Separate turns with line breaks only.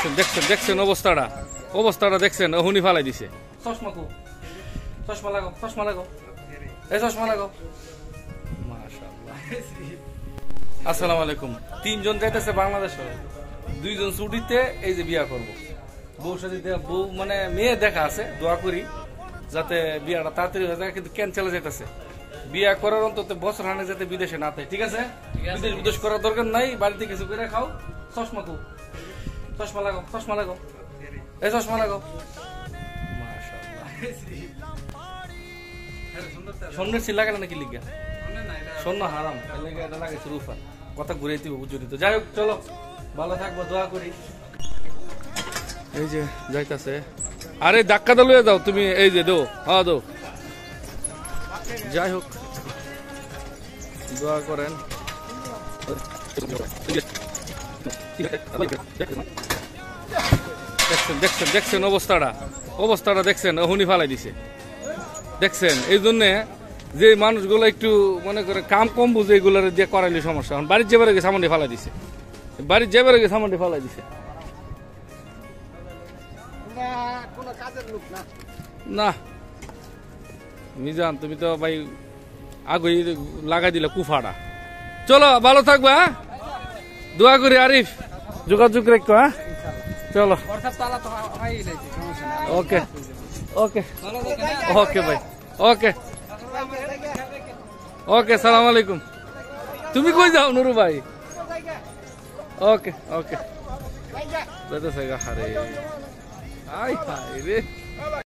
দেখছেন দেখছেন দেখছেন অবস্থাটা অবস্থাটা দেখছেন হুনি ফালাই দিছে চশমা কো চশমা লাগাও চশমা লাগাও এই চশমা লাগাও মাশাআল্লাহ আসসালামু আলাইকুম তিনজন যাইতেছে বাংলাদেশে দুইজন ছুটিতে এই যে বিয়া করব বউ সাথে বউ মানে মেয়ে দেখা আছে দোয়া করি যাতে বিয়াটা তাড়াতাড়ি হয়ে যায় কিন্তু ক্যান্সেল যাইতেছে বিয়া করার অন্তত বছর হানে যাতে বিদেশে না থাকে ঠিক আছে বিদেশ করার দরকার নাই বাড়িতে কিছু করে খাও চশমা কো চশমা লাগাও চশমা লাগাও এই চশমা লাগাও মাশাআল্লাহ স্বর্ণের সিল লাগালে নাকি লিগা স্বর্ণ হারাম লেগে এটা লাগাইছে রুফা কথা ঘুরে দিব বুঝলি তো যাই হোক চলো ভালো থাকবো দোয়া করি এই যে যাইতাছে আরে ধাক্কা দা লয়ে যাও তুমি এই যে দো হ্যাঁ দো যাই হোক দোয়া করেন দেখছেন দেখছেন দেখছেন অবস্থাটা অবস্থাটা দেখছেন হুনি ফালাই দিছে দেখছেন এই জন্য যে মানুষগুলো একটু মনে করে কাম কম বুঝে এগুলার দিয়ে করাইলে সমস্যা বাড়ির যেবারে গিয়ে সামনে ফালাই দিছে বাড়ির যেবারে গিয়ে সামনে ফালাই দিছে না মিজান তুমি তো ভাই আগে লাগাই দিলে কুফাটা চলো ভালো থাকবা হ্যাঁ দোয়া করি আরিফ যোগাযোগ রেখো হ্যাঁ চলো ওকে ওকে ওকে ভাই ওকে ওকে সালাম আলাইকুম তুমি কই যাও নুরু ভাই ওকে ওকে আরে আই হাই রে